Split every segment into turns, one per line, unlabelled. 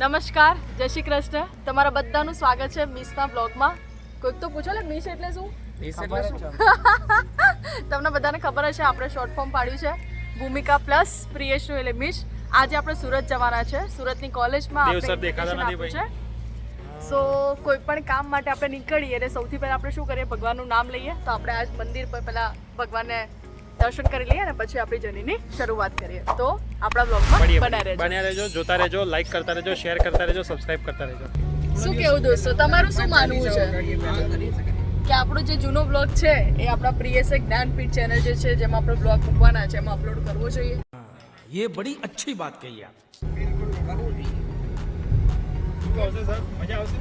નમસ્કાર, જય શ્રી કૃષ્ણ. તમારા બધાનું સ્વાગત છે મિસના બ્લોગમાં. કોઈક તો પૂછો ને મિસ એટલે શું? તમને બધાને ખબર હશે, આપણે શોર્ટ ફોર્મ પાડ્યું છે ભૂમિકા પ્લસ પ્રિયેશનું એટલે મિસ. આજે આપણે સુરત જવાના છે. સુરતની કોલેજમાં આપણે છે. સો કોઈ પણ કામ માટે આપણે નીકળીએ એટલે સૌથી પહેલાં આપણે શું કરીએ, ભગવાનનું નામ લઈએ. તો આપણે આજ મંદિર પર પહેલાં ભગવાનને દર્શન કરી લઈએ અને પછી આપણી જર્નીની શરૂઆત કરીએ. તો આપણા બ્લોગમાં બન્યા રહેજો,
જોતા રહેજો, લાઈક કરતા રહેજો, શેર કરતા રહેજો, સબસ્ક્રાઇબ કરતા રહેજો.
શું કેવું દોસ્તો, તમારું શું માનવું છે કે આપણો જે જૂનો બ્લોગ છે એ આપણા પ્રિયસે જ્ઞાનપીઠ ચેનલ જે છે જેમાં આપણે બ્લોગ મૂકવાના છે એમાં અપલોડ કરવો જોઈએ?
ये बड़ी अच्छी बात कही आप.
મજા આવશે.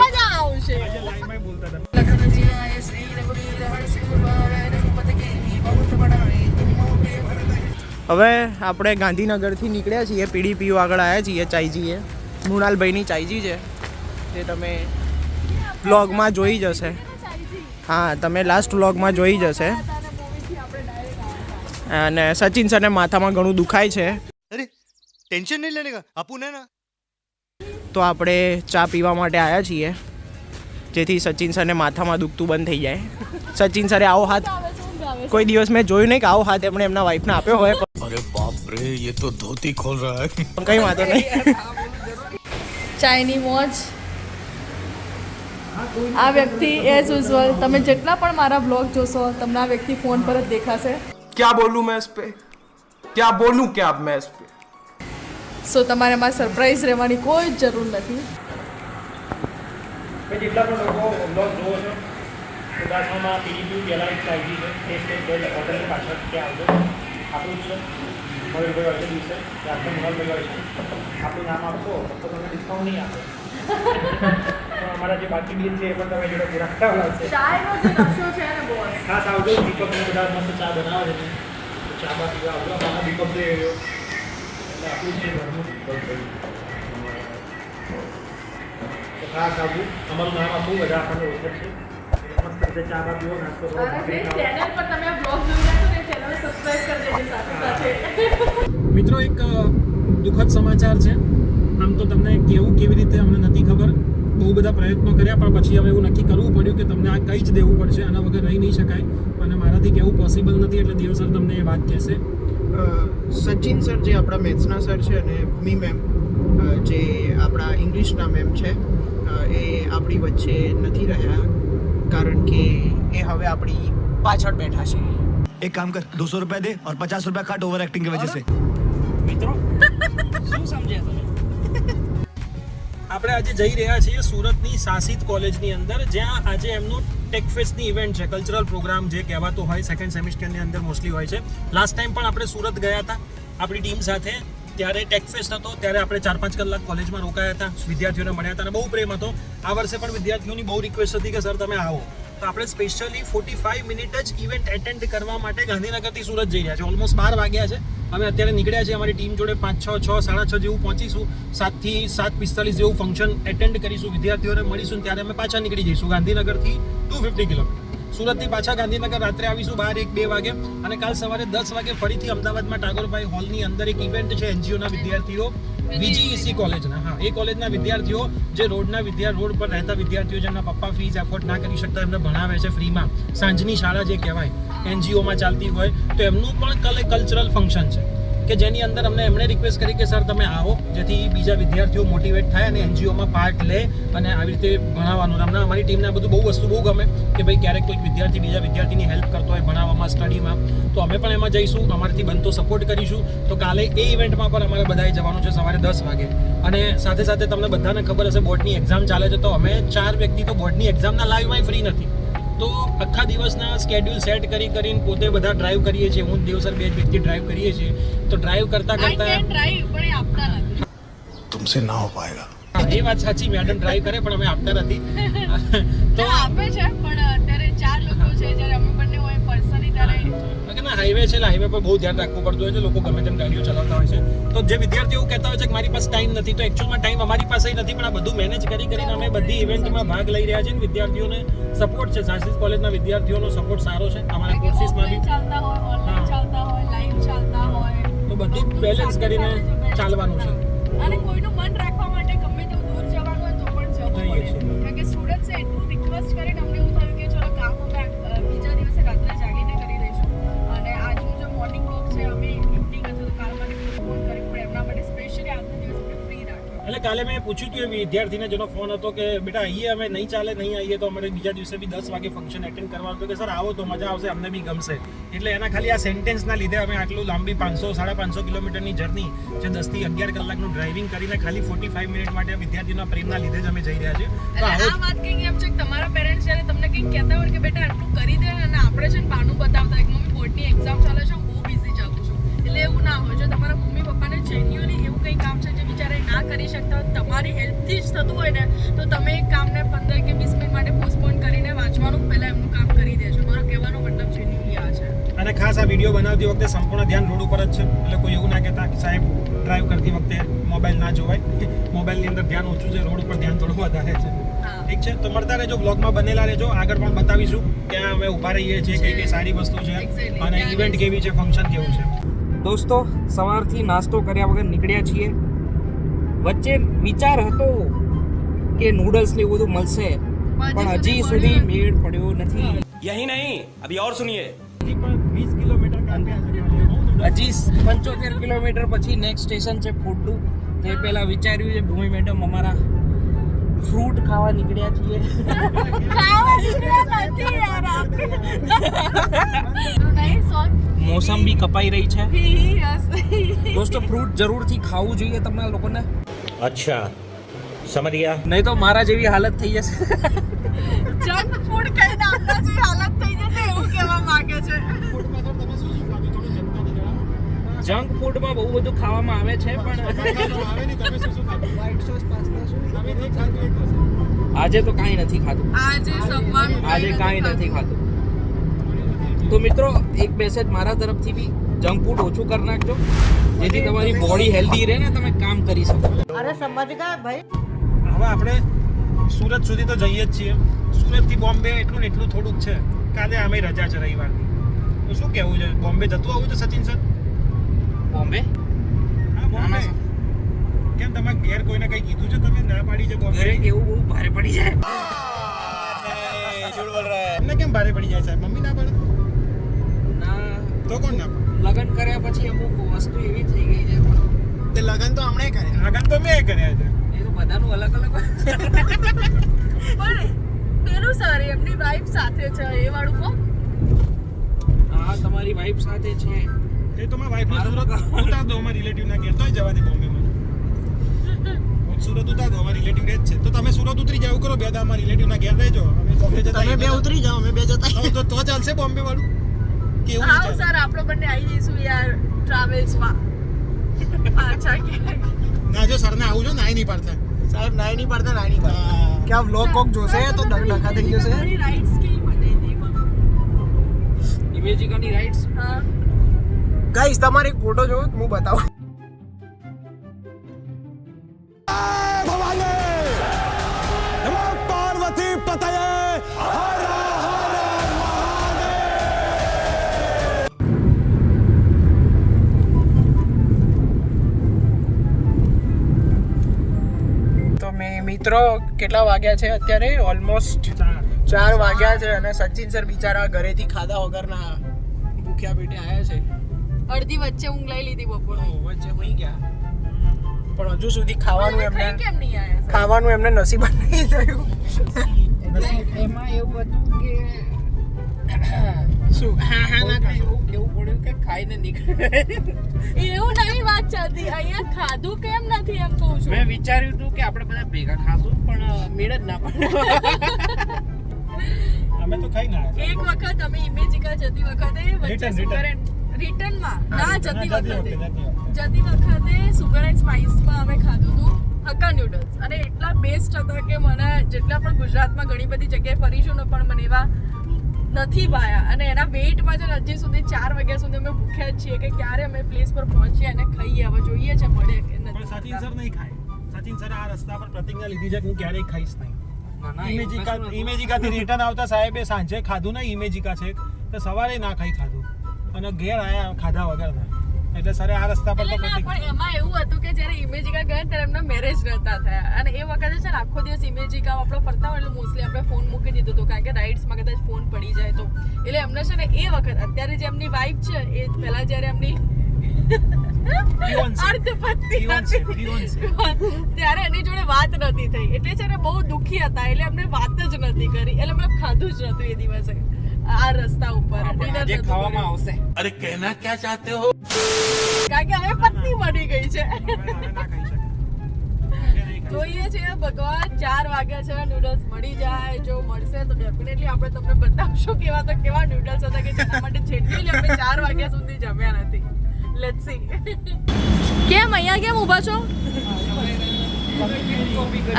મજા આવશે.
હવે આપણે ગાંધીનગરથી નીકળ્યા છીએ, પીડીપીયુ આગળ આવ્યા છીએ. ચાઈજીએ મૃણાલભાઈની ચાઈજી છે, તે તમે વ્લોગમાં જોઈ જશે. હા, તમે લાસ્ટ વ્લોગમાં જોઈ જશે. અને સચિન સરને માથામાં ઘણું દુખાય છે.
અરે ટેન્શન નહીં લેને કા, આપું ને ના.
તો આપણે ચા પીવા માટે આવ્યા છીએ, જેથી સચિન સરને માથામાં દુખતું બંધ થઈ જાય. સચિન સરે આવો હાથ કોઈ દિવસ મેં જોયું નહીં કે આવો હાથ એમણે એમના વાઈફને આપ્યો હોય.
અરે બાપ રે, ये तो धोती खोल रहा है.
પણ કંઈ વાંધો નહીં.
ચાઇની મોજ. આ વ્યક્તિ એઝ યુઝ્યુઅલ તમે જેટલા પણ મારા બ્લોગ જોશો તમને આ વ્યક્તિ ફોન પર જ દેખાશે.
क्या बोलूं मैं इस पे, क्या बोलूं क्या अब मैं इस पे.
સો તમારે એમાં સરપ્રાઈઝ રહેવાની કોઈ જ જરૂર નથી.
જેટલા પણ લોકો બ્લોગ જોવો છો, ઉદાસમાં પીડીપી પહેલાં એક ચાઈજી છે, એ સ્ટેટ હોટલની પાછળ ત્યાં આવજો. આપણું જ છે મયુરભાઈ હોય છે દિવસે, ત્યાં મયુરભાઈ હોય છે. આપણું નામ આપશો તો તમને ડિસ્કાઉન્ટ નહીં આપે. તો અમારા જે બાકી બિલ છે એ પણ તમે જોડે પૂરા કરાવવા છે.
ચાયનો જે નકશો છે ને બોસ,
ખાસ આવજો. દીપકને બધા મસ્ત ચા બનાવે છે, ચા બા પીવા આવજો. અમારા દીપક જે રહ્યો એટલે આપણું છે ઘરનું દીપક ભાઈ. તો ખાસ આવવું, અમારું નામ આપવું, બધા આપણને ઓળખે છે. મસ્ત રીતે ચા બા પીવો, નાસ્તો કરો.
અને જે ચેનલ પર તમે આ બ્લોગ જોઈ રહ્યા છો ને ચેનલને સબસ્ક્રાઇબ કરી દેજો સાથે સાથે.
મિત્રો, એક દુઃખદ સમાચાર છે. આમ તો તમને કેવું કેવી રીતે અમને નથી ખબર, બહુ બધા પ્રયત્નો કર્યા, પણ પછી હવે એવું નક્કી કરવું પડ્યું કે તમને આ કહી જ દેવું પડશે. આના વગર રહી નહીં શકાય અને મારાથી કહેવું પોસિબલ નથી, એટલે દેવ સર તમને એ વાત કહેશે.
સચિન સર જે આપણા મેથ્સના સર છે અને ભૂમિ મેમ જે આપણા ઇંગ્લિશના મેમ છે, એ આપણી વચ્ચે નથી રહ્યા, કારણ કે એ હવે આપણી પાછળ બેઠા છે.
एक काम कर, 200 रुपए दे और 50 रुपए काट ओवर एक्टिंग की वजह से.
મિત્રો, શું સમજ્યા તમે? આપણે આજે જઈ રહ્યા છીએ સુરતની શાસિત કોલેજની અંદર, જ્યાં આજે એમનું ટેકફેસ્ટની ઇવેન્ટ છે, કલ્ચરલ પ્રોગ્રામ જે કહેવાતો હોય, સેકન્ડ સેમિસ્ટરની અંદર મોસ્ટલી હોય છે. લાસ્ટ ટાઈમ પણ આપણે સુરત ગયા હતા આપણી ટીમ સાથે, ત્યારે ટેકફેસ્ટ હતો, ત્યારે આપણે 4-5 કલાક કોલેજમાં રોકાયા હતા, વિદ્યાર્થીઓને મળ્યા હતા અને બહુ પ્રેમ હતો. આ વર્ષે પણ વિદ્યાર્થીઓની બહુ રિક્વેસ્ટ હતી કે સર તમે આવો, તો આપણે સ્પેશિયલી 45 મિનિટ જ ઇવેન્ટ એટેન્ડ કરવા માટે ગાંધીનગરથી સુરત જઈ રહ્યા છે. ઓલમોસ્ટ 12 વાગ્યા છે. અમે અત્યારે નીકળ્યા છીએ, અમારી ટીમ જોડે 5, 6, 6:30 જેવું પહોંચીશું. 7 થી 7:45 જેવું ફંક્શન એટેન્ડ કરીશું, વિદ્યાર્થીઓને મળીશું, ત્યારે અમે પાછા નીકળી જઈશું ગાંધીનગરથી 250 કિલોમીટર. સુરતથી પાછા ગાંધીનગર રાત્રે આવીશું 12-1-2 વાગે, અને કાલ સવારે 10 વાગે ફરીથી અમદાવાદમાં ટાગોરભાઈ હોલની અંદર એક ઇવેન્ટ છે એનજીઓના વિદ્યાર્થીઓ, VGEC કોલેજના. હા, એ કોલેજના વિદ્યાર્થીઓ જે રોડ પર રહેતા વિદ્યાર્થીઓ જેમના પપ્પા ફીસ એફોર્ડ ના કરી શકતા, એમને ભણાવે છે ફ્રીમાં, સાંજની શાળા જે કહેવાય એનજીઓમાં ચાલતી હોય, તો એમનું પણ કલ્ચરલ ફંક્શન છે કે જેની અંદર એમણે રિક્વેસ્ટ કરી કે સર તમે આવો, જેથી બીજા વિદ્યાર્થીઓ મોટિવેટ થાય અને એનજીઓમાં પાર્ટ લે અને આવી રીતે ભણાવવાનું. અમારી ટીમને આ બધું બહુ વસ્તુ બહુ ગમે કે ભાઈ ક્યારેક કોઈક વિદ્યાર્થી બીજા વિદ્યાર્થીની હેલ્પ કરતો હોય ભણાવવામાં, સ્ટડીમાં, તો અમે પણ એમાં જઈશું, અમારાથી બનતો સપોર્ટ કરીશું. તો કાલે એ ઇવેન્ટમાં પણ અમારે બધાએ જવાનું છે સવારે 10 વાગે. અને સાથે સાથે તમને બધાને ખબર હશે બોર્ડની એક્ઝામ ચાલે છે, તો અમે 4 વ્યક્તિ તો બોર્ડની એક્ઝામના લાઈવમાં ફ્રી નથી, તો આખા દિવસના સ્કેડ્યુલ સેટ કરીને પોતે બધા ડ્રાઈવ કરીએ છીએ. હું દેવ સર 2 વ્યક્તિ ડ્રાઈવ કરીએ છીએ. તો ડ્રાઈવ કરતા
तुमसे ना हो पाएगा.
એ વાત સાચી, મેડમ ડ્રાઈવ કરે પણ અમે આપતા નથી. તો
આપે છે પણ અત્યારે 4 લોકો છે, જ્યારે અમે બંને હોય પર્સનલી ત્યારે
ના હાઈવે છે, હાઈવે પર બહુ ધ્યાન રાખવું પડતું હોય છે, લોકો ગમે તેમ ગાડીઓ ચલાવતા હોય છે. તો જે વિદ્યાર્થીઓ કહેતા હોય છે કે મારી પાસે ટાઈમ નથી, તો એકચ્યુઅલમાં ટાઈમ અમારી પાસે નથી, પણ આ બધું મેનેજ કરીને અમે બધી ઇવેન્ટમાં ભાગ લઈ રહ્યા છીએ. વિદ્યાર્થીઓને સપોર્ટ છે, શાસિત કોલેજના વિદ્યાર્થીઓનો સપોર્ટ સારો છે. અમારા કોર્સિસમાં બી
ચાલતા હોય, ઓનલાઈન ચાલતા હોય, લાઈવ ચાલતા હોય,
તો બધું બેલેન્સ કરીને ચાલવાનું છે.
અને કોઈનું મન રાખવા માટે ગમે તેવું દૂર જવાનું હોય તો પણ જવું
જઈએ
પડે.
છીએ.
કારણ કે સ્ટુડન્ટ્સે એટલું રિક્વેસ્ટ કરીને અમને એવું થયું કે ચલો કામ અમે બીજા દિવસે રાત્રે જાગીને કરી દઈશું અને આજનું જે મોર્નિંગ વોક છે અમે ઇવનિંગ અથવા તો કાલ માટે પોસ્ટપોન કર્યું પણ એમના માટે સ્પેશિયલી આજનો દિવસ અમે ફ્રી રાખ્યો.
એટલે કાલે મેં પૂછ્યું હતું એ વિદ્યાર્થીને જેનો ફોન હતો કે બેટા આવીએ અમે નહીં ચાલે નહીં આવીએ તો અમારે બીજા દિવસે બી 10 વાગે ફંક્શન એટેન્ડ કરવાનું હતું કે સર આવો તો મજા આવશે અમને બી ગમશે. એટલે એના ખાલી આ સેન્ટેન્સના લીધે અમે આટલું લાંબી 500-550 કિલોમીટરની જર્ની જે 10 થી 11 કલાકનું ડ્રાઇવિંગ કરીને ખાલી 45 મિનિટ માટે વિદ્યાર્થીના પ્રેમના લીધે જ અમે જઈ રહ્યા છીએ. તો
એટલે
આવો
આ વાત કંઈક એમ છે કે તમારા પેરેન્ટ્સ જ્યારે તમને કંઈક કહેતા હોય કે બેટા આટલું કરી દે અને આપણે છે ને બહાનું બતાવતા હોય કે મમ્મી બોર્ડની એક્ઝામ ચાલે છે હું બહુ બિઝી ચાલું છું. એટલે એવું ના હોય. જો તમારા મમ્મી પપ્પાને જેન્યુઅલી એવું કંઈ કામ છે જે બિચારે ના કરી શકતા હોય તમારી હેલ્પથી જ થતું હોય ને તો તમે એક કામને 15 કે 20 મિનિટ માટે પોસ્ટપોન કરીને વાંચવાનું પહેલાં એમનું કામ કરી દેજો. મારો કહેવાનો મતલબ જેન્યુઅલી આ છે.
અને ખાસ આ વિડીયો બનાવતી વખતે સંપૂર્ણ ધ્યાન રોડ ઉપર જ છે. એટલે કોઈ એવું ના કહેતા કે સાહેબ ડ્રાઈવ કરતી વખતે મોબાઈલ ના જોવાય. મોબાઈલની અંદર ધ્યાન ઓછું છે, રોડ ઉપર ધ્યાન થોડું વધારે છે.
હા.
ઠીક છે, તો મળતા રહેજો, બ્લોગમાં બનેલા રહેજો. આગળ પણ બતાવીશું ક્યાં અમે ઊભા રહીએ છીએ, કઈ કઈ સારી વસ્તુ છે
Exactly.
અને ઇવેન્ટ કેવી છે, ફંક્શન કેવું છે.
દોસ્તો સવારથી નાસ્તો કર્યા વગર નીકળ્યા છીએ. વચ્ચે વિચાર હતો કે નૂડલ્સ ને એવું બધું મળશે પણ હજી સુધી મેળ પડ્યો નથી.
यही नहीं अभी और सुनिए
હજી પણ 20 કિલોમીટર કાપ્યા છે.
હજી 75 કિલોમીટર પછી નેક્સ્ટ સ્ટેશન છે ફૂડનું. તે પહેલા વિચાર્યું છે ભૂમિ મેડમ અમારા ફ્રૂટ ખાવા નીકળ્યા છીએ.
ખાવા નીકળ્યા નથી યાર આપણે. નહીં સોન
મોસંબી કપાઈ રહી છે.
યસ.
દોસ્તો ફ્રૂટ જરૂરથી ખાવું જોઈએ તમને લોકોને,
અચ્છા સમજ ગયા.
નહીં તો મારા જેવી હાલત થઈ જશે.
જંક ફૂડ ખાઈને આપણા જે હાલત થઈ જશે એવું કહેવા માંગે છે.
જંક ફૂડમાં બહુ બધું ખાવામાં આવે છે પણ આજે તો કાંઈ નથી ખાધું.
આજે સવારનું
આજે કાંઈ નથી ખાધું. તો મિત્રો એક મેસેજ મારા તરફથી બી જંક ફૂડ ઓછું કરી નાખજો જેથી તમારી બોડી હેલ્ધી રહે ને તમે કામ કરી શકો.
હવે આપણે સુરત સુધી તો જઈએ જ છીએ. સુરતથી બોમ્બે એટલું ને એટલું થોડુંક છે. કાલે આમે રજા છે રવિવારની. તો શું કહેવું છે, બોમ્બે જતું આવું છે સચિન સર?
બોમ્બે
હા બોમ્બે. કેમ તમારે ઘેર કોઈને કંઈ કીધું છે, તમે ના પાડી છે બોમ્બે?
ઘરે કેવું બહુ ભારે પડી જાય.
એમને કેમ ભારે પડી જાય સાહેબ? મમ્મી ના પડે
ના
તો કોણ ના પડે?
લગ્ન કર્યા પછી અમુક વસ્તુ એવી થઈ ગઈ છે
તે લગન તો હમણે કરે.
લગન તો મેં કર્યા છે.
એ તો બધાનું અલગ અલગ હોય.
પણ પેલું સર એમની વાઈફ સાથે છે એ વાળું કો
હા તમારી વાઈફ સાથે છે.
એ તો મારા વાઈફને સુરત ઉતાર દો અમારા રિલેટિવના ઘેર, તોય જવા દે બોમ્બેમાં. સુરત ઉતાર દો, અમારા રિલેટિવ રહે જ છે. તો તમે સુરત ઉતરી જાવ કરો, બે દા અમારા રિલેટિવના ઘેર રહેજો. અમે બોમ્બે જતા
તમે બે ઉતરી જાઓ અમે બે જતા
આવીએ. તો ચાલશે બોમ્બે વાળું કેવું
હા
ચાલે?
સર આપણે બંને આવી જઈશું યાર ટ્રાવેલ્સમાં. પાછા ક્યાંક.
ના જો સરને આવું છો નાઈ નહીં પાડતા.
સાહેબ નાઈ નહીં પડતા નાઈ નહીં પડતા કે આ વ્લોગ કોક જોશે તો ડખા થઈ જશે.
તમારી રાઇડ્સ કેવી બની હતી બોલો?
ઇમેજિકાની રાઇડ્સ
હા
ગાઈસ તમારે એક ફોટો જોવો હું બતાવું.
पार्वती पतये
તો મેં મિત્રો કેટલા વાગ્યા છે અત્યારે? ઓલમોસ્ટ 4 વાગ્યા છે અને સચિન સર બિચારા ઘરેથી ખાધા વગરના ભૂખ્યા પેટે આવ્યા છે.
અડધી વચ્ચે ઊંઘ લઈ લીધી બપોરે.
વચ્ચે હોઈ ગયા પણ હજુ સુધી ખાવાનું
પણ
એમને
ખાઈ કેમ નહીં આયા સર?
ખાવાનું એમને નસીબ જ નહીં થયું.
એમાં એવું હતું કે
શું
હા હા ના કાંઈ એવું કેવું પડ્યું કે ખાઈને નીકળે.
એવું નહીં વાત ચાલતી. અહીંયા ખાધું કેમ નથી એમ કહું છું.
મેં વિચાર્યું હતું કે આપણે બધા ભેગા ખાશું પણ મેળ જ ના પડે.
અમે તો ખાઈ ના આવ્યા.
એક વખત અમે ઇમેજિકા જતી વખતે વચ્ચે
Return.
સુગર એન્ડ રિટર્નમાં ના જતી વખતે
જતી વખતે.
જતી વખતે સુગર એન્ડ સ્પાઇસમાં અમે ખાધું હતું હક્કા નૂડલ્સ અને એટલા બેસ્ટ હતા કે મને જેટલા પણ ગુજરાતમાં ઘણી બધી જગ્યાએ ફરીશું ને પણ મને એવા નથી ભાયા અને એના વેઇટમાં છે ને હજી સુધી 4 વાગ્યા સુધી અમે ભૂખ્યા જ છીએ કે ક્યારે અમે પ્લેસ પર પહોંચીએ અને ખાઈએ. હવે જોઈએ છે મળે કે
પણ સચિન
નથી.
સર નહીં ખાય. સચિન સર આ રસ્તા પર પ્રતિજ્ઞા લીધી છે કે હું ક્યારેય ખાઈશ નહીં.
ના, ના, એવું કશું નહોતું.
ઇમેજિકાથી રિટર્ન આવતા સાહેબે સાંજે ખાધું ને ઇમેજિકા છે તો સવારે ના ખાઈ ખાધું અને ઘેર આયા ખાધા વગર ના. એટલે સર આ રસ્તા પર તો
એટલે ના, પણ એમાં એવું હતું કે જ્યારે ઇમેજિકા ગયા ત્યારે એમના મેરેજ નહોતા થયા અને એ વખતે છે ને આખો દિવસ ઇમેજિકા આપણે ફરતા હોય એટલે મોસ્ટલી આપણે ફોન મૂકી દીધો હતો કારણ કે રાઇડ્સમાં કદાચ ફોન પડી જાય તો એટલે એમને છે ને એ વખત અત્યારે જે એમની વાઇફ છે એ પહેલા જ્યારે એમની અર્ધપત્ની ત્યારે એની જોડે વાત નથી થઈ એટલે છે ને બહુ દુખી હતા એટલે એમને વાત જ નથી કરી એટલે મેં ખાધું જ નતું એ દિવસે આ રસ્તા ઉપર
આજે ખાવામાં આવશે.
કારણ કે હવે પત્ની બની ગઈ છે. જોઈએ છે ભગવાન 4 વાગ્યા છે નૂડલ્સ મળી જાય જો મળશે તો ડેફિનેટલી આપણે તમને બતાવશું કેવા નૂડલ્સ હતા કે જેના માટે જેટલી અમે 4 વાગ્યા સુધી જમ્યા નથી. Let's see. કેમ અહીંયા કેમ ઊભા છો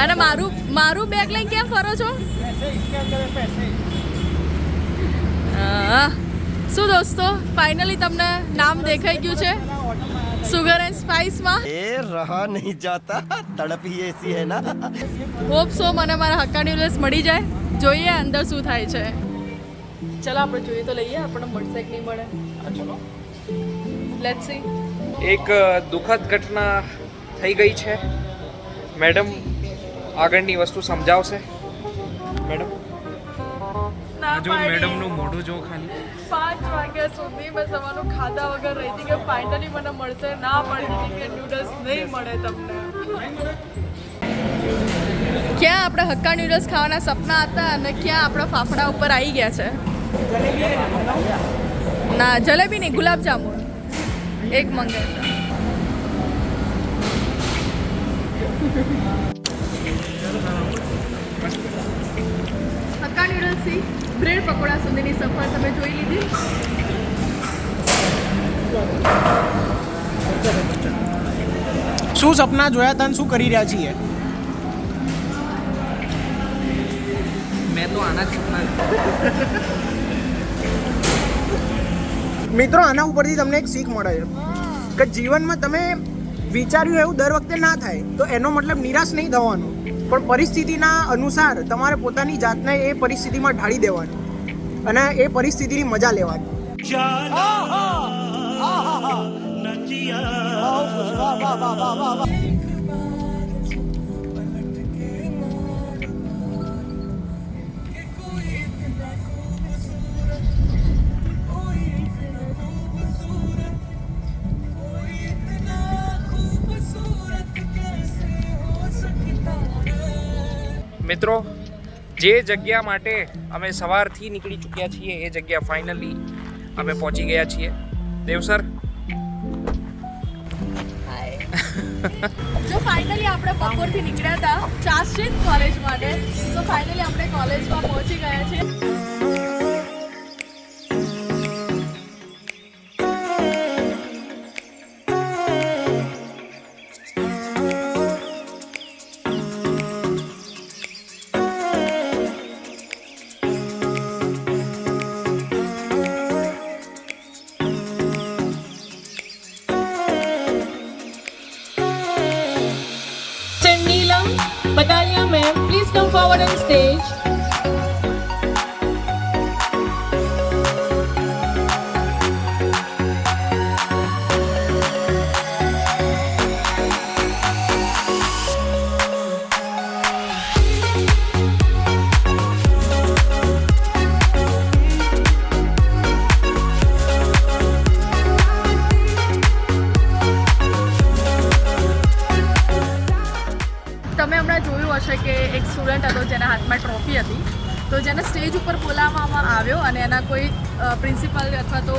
અને મારું બેગ લઈને કેમ ફરો છો? શું દોસ્તો ફાઇનલી તમને નામ દેખાઈ ગયું છે સુગર એન્ડ સ્પાઇસ માં.
ए रहा नहीं जाता तड़प ही ऐसी है ना.
હોપ સો મને મારા હક્કા નૂડલ્સ મળી જાય. જોઈએ અંદર શું થાય છે. ચલો આપણે જોઈએ તો લઈએ આપણને મળશે કે નહીં મળે. ચલો લેટ્સ સી.
એક દુઃખદ ઘટના થઈ ગઈ છે. મેડમ આગળની વસ્તુ સમજાવશે. મેડમ જો મેડમનું મોઢું જો ખાલી
5 વાગ્યા સુધી મેં સવારનું ખાધા વગર રહી હતી કે ફાઇનલી મને મળશે ના મળી હતી કે નૂડલ્સ નહીં મળે તમને. ક્યાં આપણા હક્કા નૂડલ્સ ખાવાના સપના હતા અને ક્યાં આપણા ફાફડા ઉપર આવી ગયા છે. ના જલેબી નહીં ગુલાબ જામુન એક મંગાવ્યા. હક્કા નૂડલ્સથી બ્રેડ પકોડા સુધીની સફર તમે જોઈ લીધી.
શું સપના જોયા તને શું કરી રહ્યા છીએ?
મેં તો આના જ સપના
મિત્રો આના ઉપરથી તમને એક શીખ મળે છે કે જીવનમાં તમે વિચાર્યું એવું દર વખતે ના થાય તો એનો મતલબ નિરાશ નહીં થવાનો પણ પરિસ્થિતિના અનુસાર તમારે પોતાની જાતને એ પરિસ્થિતિમાં ઢાળી દેવાની અને એ પરિસ્થિતિની મજા લેવાની.
મિત્રો જે જગ્યા માટે અમે સવારથી નીકળી ચૂક્યા છીએ એ જગ્યા ફાઇનલી અમે પહોંચી ગયા છીએ. દેવસર
જો ફાઇનલી આપણે બપોરથી નીકળ્યા હતા ચાર્જશીટ કોલેજ માટે તો ફાઇનલી આપણે કોલેજમાં પહોંચી ગયા છીએ. Badalia ma'am, please come forward on stage. તમે હમણાં જોયું હશે કે એક સ્ટુડન્ટ હતો જેના હાથમાં ટ્રોફી હતી તો જેને સ્ટેજ ઉપર બોલાવવામાં આવ્યો અને એના કોઈ પ્રિન્સિપલ અથવા તો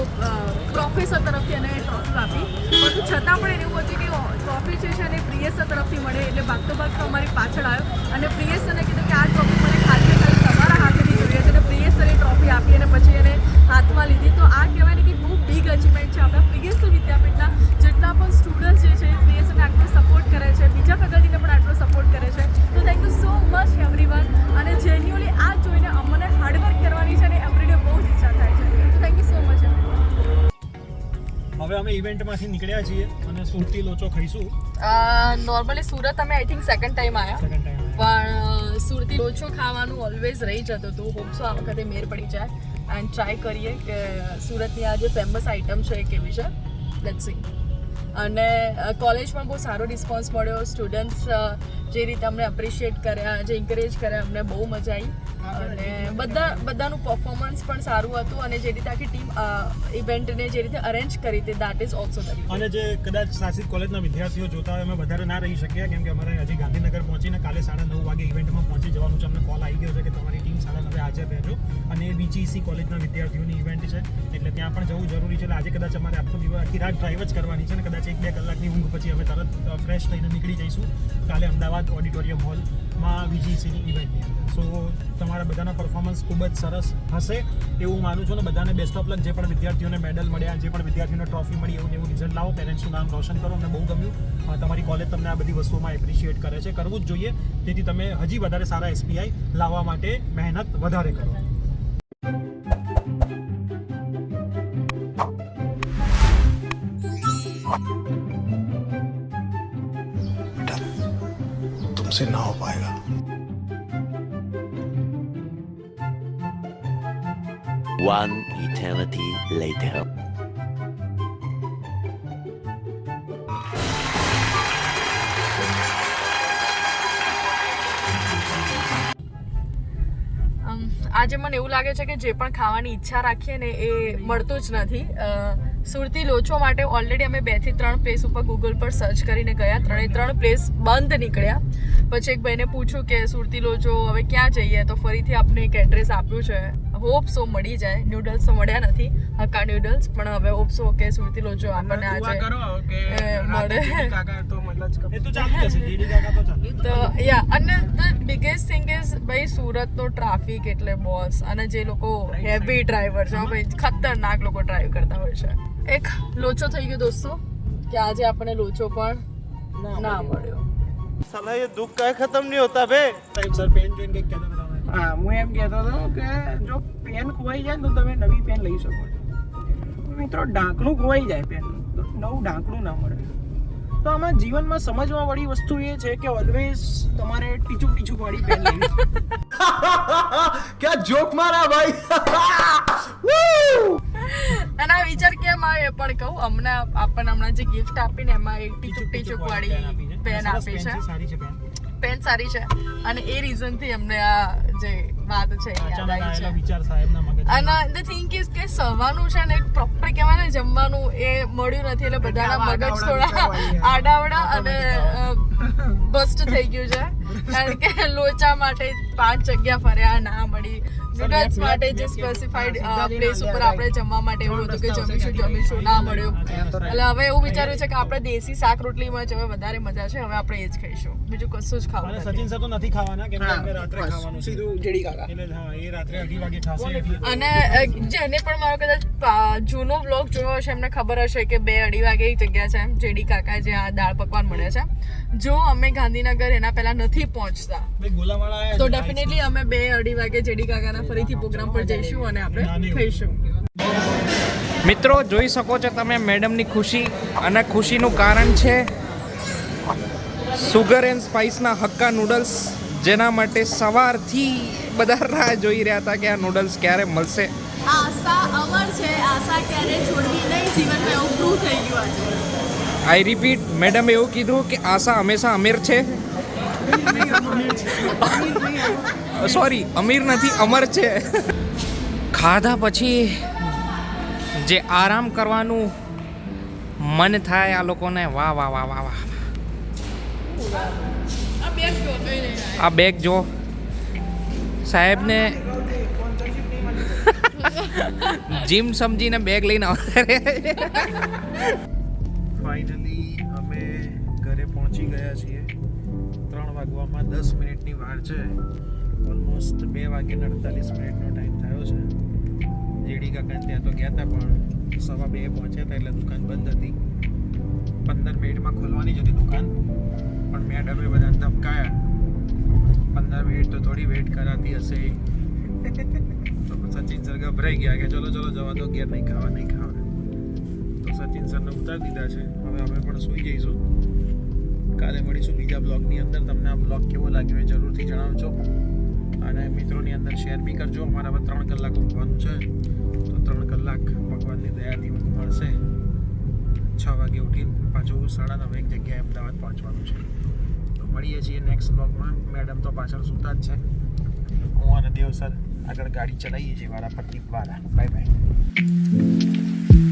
પ્રોફેસર તરફથી એને ટ્રોફી આપી પરંતુ છતાં પણ એને એવું હતું કે ટ્રોફી જે છે એને પ્રિયસર તરફથી મળે એટલે ભાગતો ભાગતો અમારી પાછળ આવ્યો અને પ્રિયસરને કીધું કે આ ટ્રોફી મને ખાલી તમારા હાથેથી જોઈએ છે અને પ્રિયસરે ટ્રોફી આપી અને પછી એને હાથમાં લીધી. તો આ કહેવાય ને કે બહુ બિગ અચીવમેન્ટ છે આપણા પ્રિયસર વિદ્યાપીઠના જેટલા પણ સ્ટુડન્ટ્સ જે છે પ્રિયસરને આટલો સપોર્ટ કરે છે બીજા ફેકલ્ટીને પણ આટલો સપોર્ટ કરે છે. તો thank you so much everyone અને જેન્યુઅલી આ જોઈને અમને હાર્ડવર્ક કરવાની છે અને એવરીડે બહુ જ ઈચ્છા થાય છે. તો thank you so much everyone.
હવે અમે ઇવેન્ટમાંથી નીકળ્યા છીએ અને સુરતી લોચો ખાઈશું.
નોર્મલી સુરત અમે આઈ થિંક સેકન્ડ ટાઈમ આવ્યા
સેકન્ડ ટાઈમ
પણ સુરતી લોચો ખાવાનું ઓલવેઝ રહી જતું હતું. હોપ સો આ વખતે મેર પડી જાય એન્ડ ટ્રાય કરીએ કે સુરતની આ જે ફેમસ આઈટમ છે એ કેવી છે. Let's see. અને કોલેજમાં બહુ સારો રિસ્પોન્સ મળ્યો. સ્ટુડન્ટ્સ જે રીતે અમને એપ્રિશિએટ કર્યા, જે એન્કરેજ કર્યા, અમને બહુ મજા આવી અને બધાનું પરફોર્મન્સ પણ સારું હતું અને જે રીતે આખી ટીમ ઇવેન્ટને જે રીતે અરેન્જ કરી હતી દેટ ઇઝ ઓલ્સો વેરી.
અને જે કદાચ શાસિત કોલેજના વિદ્યાર્થીઓ જોતા હોય અમે વધારે ના રહી શક્યા કેમ કે અમારે હજી ગાંધીનગર પહોંચીને કાલે 9:30 વાગે ઇવેન્ટમાં પહોંચી જવાનું છે. અમને કોલ આવી ગયો છે કે તમારી ટીમ 9:30 હાજર રહેજો અને BGC કોલેજના વિદ્યાર્થીઓની ઇવેન્ટ છે એટલે ત્યાં પણ જવું જરૂરી છે. એટલે આજે કદાચ અમારે આખી રાત ડ્રાઈવ જ કરવાની છે અને કદાચ 1-2 કલાકની ઊંઘ પછી અમે તરત ફ્રેશ થઈને નીકળી જઈશું કાલે અમદાવાદ ઓડિટોરિયમ હોલમાં BGCની ઇવેન્ટની અંદર. સો તમારા બધાના પરફોર્મન્સ ખૂબ જ સરસ હશે એવું માનું છું ને બધાને બેસ્ટ ઓફ લક. જે પણ વિદ્યાર્થીઓને મેડલ મળ્યા, જે પણ વિદ્યાર્થીઓને ટ્રોફી મળી એવું રિઝલ્ટ લાવો, પેરેન્ટ્સનું નામ રોશન કરો. અમને બહુ ગમ્યું. તમારી કોલેજ તમને આ બધી વસ્તુઓમાં એપ્રિશિએટ કરે છે, કરવું જ જોઈએ. તેથી તમે હજી વધારે સારા SPI લાવવા માટે મહેનત વધારે કરો.
तुमसे ना हो पाएगा.
One eternity later.
આજે મને એવું લાગે છે કે જે પણ ખાવાની ઈચ્છા રાખીએ ને એ મળતું જ નથી. સુરતી લોચો માટે ઓલરેડી અમે 2 થી 3 પ્લેસ ઉપર ગૂગલ પર સર્ચ કરીને ગયા, 3 પ્લેસ બંધ નીકળ્યા. પછી એક ભાઈને પૂછ્યું કે સુરતી લોચો હવે ક્યાં જઈએ, તો ફરીથી આપણે એક એડ્રેસ આપ્યું છે. હોપ સો મળી જાય. નૂડલ્સ તો મળ્યા નથી, હક્કા નૂડલ્સ, પણ હવે હોપ સો કે સુરતી લોચો આપણને આજે મળે.
એ તો ચાલુ જશે, GD કાકા તો ચાલુ.
તો યા અને ધ બિગેસ્ટ થિંગ ઇઝ ભાઈ સુરતનો ટ્રાફિક એટલે બોસ. અને જે લોકો હેવી ડ્રાઈવર છે ભાઈ, ખતરનાક લોકો ડ્રાઈવ કરતા હોય છે. એક લોચો થઈ ગયો દોસ્તો કે આજે આપણને લોચો પણ ના મળ્યો.
साला ये दुख का खत्म नहीं होता बे.
સાહેબ સર પેન જોઈને કંઈક કહેતા હતા.
હા, હું એમ કહેતો હતો કે જો પેન ખોવાઈ જાય ને તો તમે નવી પેન લઈ શકો છો. મિત્રો, ઢાંકણું ખોવાઈ જાય પેનનું તો નવું ઢાંકણું ના મળે. તો આમાં જીવનમાં સમજવા વાળી વસ્તુ એ છે કે ઓલવેઝ તમારે ટીચુક વાળી પેન લેવી.
क्या जोक मारा भाई.
અને આ વિચાર કેમ આવે પણ કહું, હમણાં જે ગિફ્ટ આપીને એમાં એક ટીચુક વાળી પેન આપી છે.
સારી છે પેન.
પેન સારી છે અને એ રીઝન થી અમને આ જે વાત છે એ યાદ આવી છે.
વિચાર સાહેબના મગજ.
અને ધ થિંગ ઇઝ કે સવાનું છે ને એક પ્રોપર કહેવાય ને જમવાનું એ મળ્યું નથી એટલે બધાના મગજ થોડા આડાવડા અને બસ્ટ થઈ ગયું છે. કારણ કે લોચા માટે 5 જગ્યા ફર્યા, ના મળી. નૂડલ્સ માટે જે સ્પેસિફાઈડ પ્લેસ ઉપર આપણે જમવા માટે એવું હતું કે જમીશું, ના મળ્યું. એટલે હવે એવું વિચાર્યું છે કે આપણે દેશી શાક રોટલીમાં જ હવે વધારે મજા છે, હવે આપણે એ જ ખાઈશું, બીજું કશું જ ખાવું નથી.
સચિન સર તો નથી ખાવાના કેમ કે એમને રાત્રે ખાવાનું છે.
સીધું જેડી કાકા.
એટલે હા, એ રાત્રે 2:30 વાગે ખાશે એટલે.
અને જેને પણ મારો કદાચ જૂનો બ્લોગ જોયો હશે એમને ખબર હશે કે 2-2:30 વાગે એક જગ્યા છે જેડી કાકા જ્યાં દાળ પકવાન મળે છે. જો અમે ગાંધીનગર એના પહેલા નથી પહોંચતા
ભાઈ ગોલાવાળા આયા
તો
છે.
ડેફિનેટલી અમે 2-2:30 વાગે જેડી કાકાના ફરીથી પ્રોગ્રામ પર જઈશું અને આપણે ખાઈશું.
મિત્રો, જોઈ શકો છો તમે મેડમની ખુશી, અને ખુશીનું કારણ છે સુગર એન્ડ સ્પાઇસના હક્કા નૂડલ્સ, જેના માટે સવારથી બધા રાહ જોઈ રહ્યા હતા કે આ નૂડલ્સ ક્યારે મળશે.
આશા અમર છે, આશા ક્યારે છોડવી નહીં, જીવનમાં એવું પ્રૂવ થઈ ગયું આજે.
આઈ રિપીટ, મેડમે એવું કીધું કે આશા હંમેશા અમીર છે. સોરી, અમીર નથી, અમર છે. ખાધા પછી જે આરામ કરવાનું મન થાય આ લોકોને, વાહ વાહ વાહ વાહ વાહ. આ બેગ જો સાહેબને જીમ સમજીને બેગ લઈને આવતા.
ફાઇનલી અમે ઘરે પહોંચી ગયા છીએ. 3 વાગવામાં 10 મિનિટની વાર છે. ઓલમોસ્ટ 2 વાગ્યાને 48 મિનિટનો ટાઈમ થયો છે. જેડી કાકા ત્યાં તો ગયા હતા પણ 2:15 પહોંચ્યા હતા એટલે દુકાન બંધ હતી. 15 મિનિટમાં ખોલવાની જ હતી દુકાન, પણ મેડમે બધાને ધમકાયા 15 મિનિટ તો થોડી વેઇટ કરાતી હશે. તો સચિન સર ગભરાઈ ગયા કે ચલો જવા દો, ઘેર નહીં ખાવા. તો સચિન સરને ઉતારી દીધા છે. હવે અમે પણ સૂઈ જઈશું. કાલે મળીશું બીજા બ્લોગની અંદર. તમને આ બ્લોગ કેવો લાગ્યો એ જરૂરથી જણાવજો અને મિત્રોની અંદર શેર બી કરજો. અમારે હવે 3 કલાક ઊંઘવાનું છે, તો 3 કલાક ભગવાનની દયાથી ઊંઘ મળશે. 6 વાગે ઉઠીને પાછું 9:30 એક જગ્યાએ અમદાવાદ પહોંચવાનું છે. તો મળીએ છીએ નેક્સ્ટ બ્લોગમાં. મેડમ તો પાછળ સૂતા જ છે. હું અને દેવ સર આગળ ગાડી ચલાવીએ છીએ વારા પરથી વારા. Bye bye.